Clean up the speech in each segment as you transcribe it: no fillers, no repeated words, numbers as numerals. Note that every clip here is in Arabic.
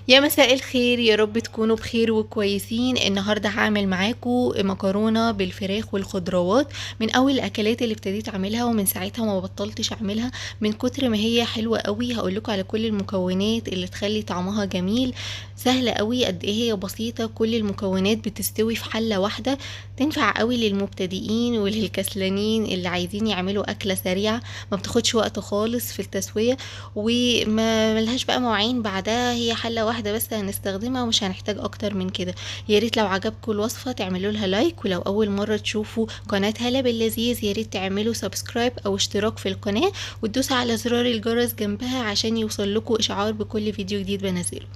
يا مساء الخير، يا رب تكونوا بخير وكويسين. النهارده هعمل معاكم مكرونه بالفراخ والخضروات، من اول الاكلات اللي ابتديت اعملها ومن ساعتها ما بطلتش اعملها من كتر ما هي حلوه قوي. هقول لكم على كل المكونات اللي تخلي طعمها جميل. سهله قوي، قد ايه هي بسيطه، كل المكونات بتستوي في حله واحده. تنفع قوي للمبتدئين وللكسلانين اللي عايزين يعملوا اكله سريعه، ما بتاخدش وقت خالص في التسويه، وما ملهاش بقى مواعين بعدها. هي حلة واحدة بس هنستخدمها ومش هنحتاج اكتر من كده. يا ريت لو عجبكم الوصفة تعملوا لها لايك، ولو اول مرة تشوفوا قناة هلا باللذيذ يا ريت تعملوا سبسكرايب او اشتراك في القناة، وتدوسوا على زرار الجرس جنبها عشان يوصل لكم اشعار بكل فيديو جديد بنزله.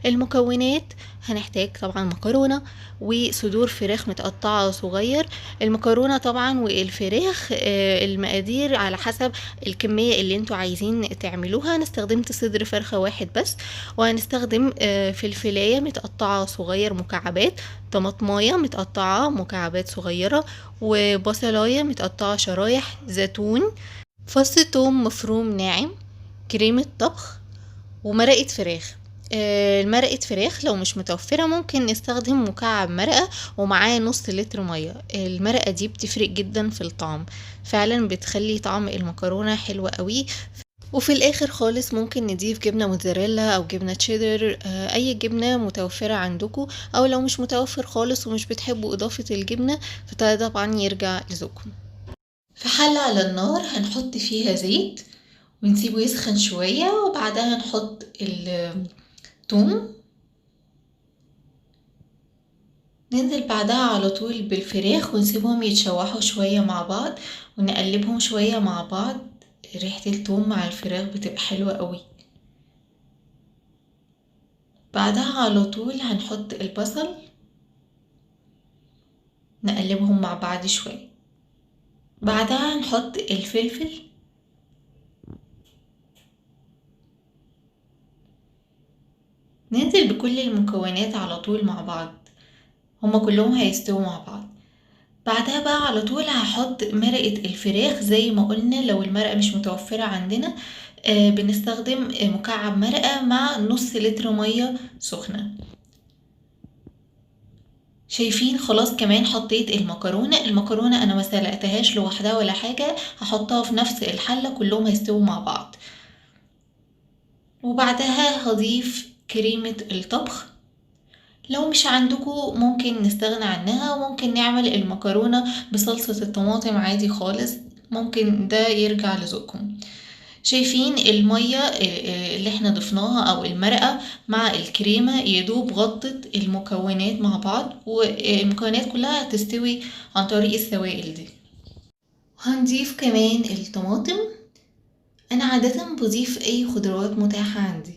المكونات: هنحتاج طبعا مكرونة وصدور فراخ متقطعة صغير. المكرونة طبعا والفراخ المقادير على حسب الكمية اللي انتوا عايزين تعملوها. انا استخدمت صدر فرخة واحد بس، وهنستخدم فلفلاية متقطعة صغير مكعبات، طماطماية متقطعة مكعبات صغيرة، وبصلاية متقطعة شرايح، زيتون، فص ثوم مفروم ناعم، كريمة طبخ، ومرقة فراخ. المرقة فراخ لو مش متوفرة ممكن نستخدم مكعب مرقة ومعاه نص لتر مية. المرقة دي بتفرق جدا في الطعم، فعلا بتخلي طعم المكرونة حلوة قوي. وفي الاخر خالص ممكن نضيف جبنة موتزاريلا او جبنة تشيدر، اي جبنة متوفرة عندكم، او لو مش متوفر خالص ومش بتحبوا اضافة الجبنة فده طبعا يرجع لذوقكم. في حلة على النار هنحط فيها زيت ونسيبه يسخن شوية، وبعدها نحط الثوم، ننزل بعدها على طول بالفراخ ونسيبهم يتشوحوا شوية مع بعض، ونقلبهم شوية مع بعض. ريحة الثوم مع الفراخ بتبقى حلوة قوي. بعدها على طول هنحط البصل، نقلبهم مع بعض شوية. بعدها هنحط الفلفل، ننزل بكل المكونات على طول مع بعض، هما كلهم هيستووا مع بعض. بعدها بقى على طول هحط مرقة الفراخ زي ما قلنا. لو المرقة مش متوفرة عندنا بنستخدم مكعب مرقة مع نص لتر مية سخنة. شايفين؟ خلاص كمان حطيت المكرونة انا ما سلقتهاش لوحدها ولا حاجة، هحطها في نفس الحلة كلهم هيستووا مع بعض. وبعدها هضيف كريمة الطبخ. لو مش عندكو ممكن نستغنى عنها، وممكن نعمل المكرونة بصلصة الطماطم عادي خالص، ممكن ده يرجع لذوقكم. شايفين المية اللي احنا ضفناها او المرقة مع الكريمة يدوب غطت المكونات مع بعض، والمكونات كلها هتستوي عن طريق السوائل دي. هنضيف كمان الطماطم. انا عادة بضيف اي خضروات متاحة عندي.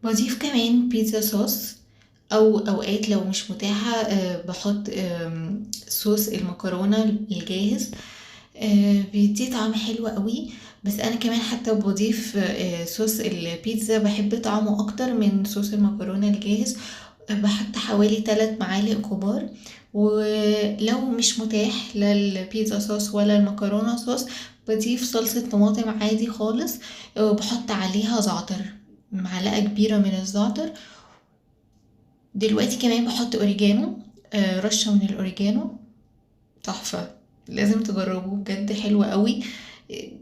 بضيف كمان بيتزا صوص، او اوقات لو مش متاحة بحط صوص المكرونة الجاهز، بيديه طعم حلو قوي. بس انا كمان حتى بضيف صوص البيتزا، بحب طعمه اكتر من صوص المكرونة الجاهز. بحط حوالي 3 معالق كبار. ولو مش متاح لا البيتزا صوص ولا المكرونة صوص بضيف صلصة طماطم عادي خالص، وبحط عليها زعتر، معلقة كبيرة من الزعتر. دلوقتي كمان بحط اوريجانو، رشة من الاوريجانو، تحفة. لازم تجربوه بجد، حلو قوي.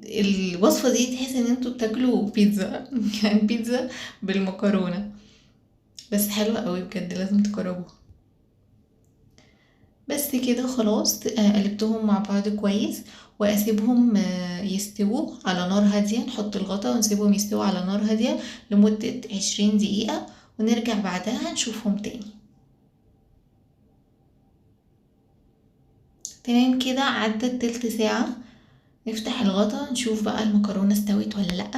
الوصفة دي تحس ان انتوا بتاكلوا بيتزا يعني بيتزا بالمكرونة، بس حلوة قوي بجد، لازم تجربوها. بس كده خلاص، قلبتهم مع بعض كويس، واسيبهم يستووا على نار هادية. نحط الغطا ونسيبهم يستووا على نار هادية لمدة 20 دقيقة، ونرجع بعدها نشوفهم تاني. تمام كده، عدت تلت ساعة. نفتح الغطا نشوف بقى المكرونة استوت ولا لأ.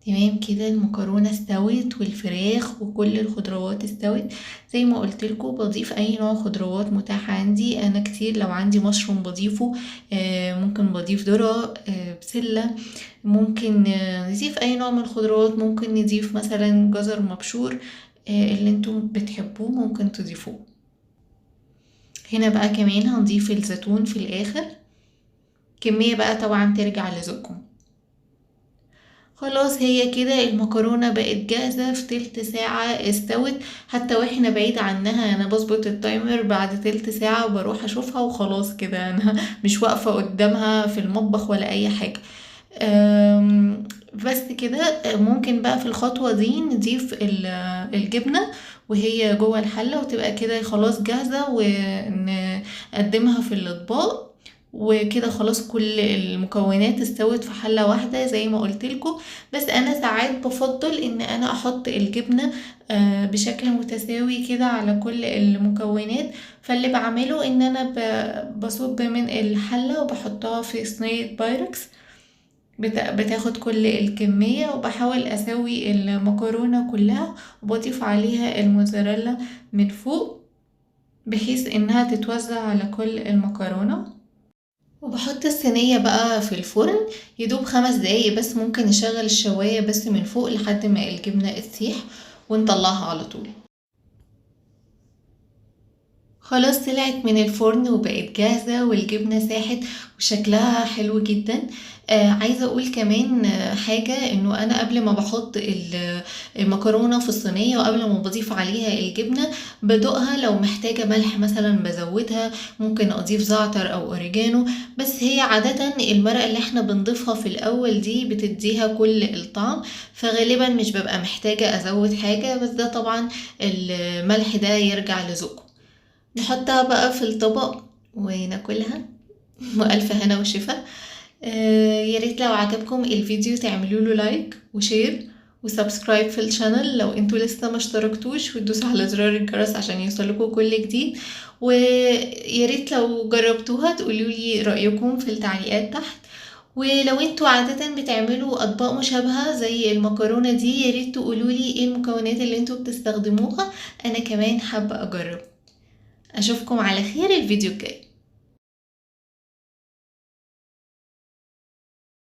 تمام كده، المكرونة استوت والفراخ وكل الخضروات استوت. زي ما قلتلكوا بضيف اي نوع خضروات متاح عندي. انا كتير لو عندي مشروم بضيفه، ممكن بضيف ذرة، بسلة، ممكن نضيف اي نوع من الخضروات. ممكن نضيف مثلا جزر مبشور، اللي انتم بتحبوه ممكن تضيفوه. هنا بقى كمان هنضيف الزيتون في الاخر، كمية بقى طبعا ترجع لذوقكم. خلاص هي كده المكرونة بقت جاهزة، في تلت ساعة استوت. حتى واحنا بعيد عنها انا بظبط التايمر بعد تلت ساعة وبروح اشوفها وخلاص كده انا مش واقفة قدامها في المطبخ ولا اي حاجة. بس كده ممكن بقى في الخطوة دي نضيف الجبنة وهي جوه الحلة، وتبقى كده خلاص جاهزة ونقدمها في الأطباق. وكده خلاص كل المكونات استوت في حلة واحدة زي ما قلتلكوا. بس انا ساعات بفضل ان انا احط الجبنة بشكل متساوي كده على كل المكونات. فاللي بعمله ان انا بصب من الحلة وبحطها في صينية بايركس، بتاخد كل الكمية، وبحاول اسوي المكرونة كلها وبضيف عليها الموزاريلا من فوق بحيث انها تتوزع على كل المكرونة. وبحط الصينية بقى في الفرن يدوب 5 دقايق بس، ممكن نشغل الشواية بس من فوق لحد ما الجبنة تسيح ونطلعها على طول. خلاص طلعت من الفرن وبقت جاهزة والجبنة ساحت وشكلها حلو جدا. عايزة اقول كمان حاجة، انه انا قبل ما بحط المكرونة في الصينية وقبل ما بضيف عليها الجبنة بدوقها، لو محتاجة ملح مثلا بزودها، ممكن اضيف زعتر او اوريجانو. بس هي عادة المرقة اللي احنا بنضيفها في الاول دي بتديها كل الطعم، فغالبا مش ببقى محتاجة ازود حاجة. بس ده طبعا الملح ده يرجع لذوقكم. نحطها بقى في الطبق وناكلها وألف هنا وشفا. يا ريت لو عجبكم الفيديو تعملوا له لايك وشير وسبسكرايب في الشانل لو انتوا لسه ما اشتركتوش، وتدوسوا على زرار الجرس عشان يوصلكوا كل جديد. ويا ريت لو جربتوها تقولوا لي رأيكم في التعليقات تحت. ولو انتوا عادة بتعملوا اطباق مشابهة زي المكرونة دي يا ريت تقولوا لي ايه المكونات اللي انتوا بتستخدموها، انا كمان حابة اجرب. اشوفكم على خير الفيديو الجاي.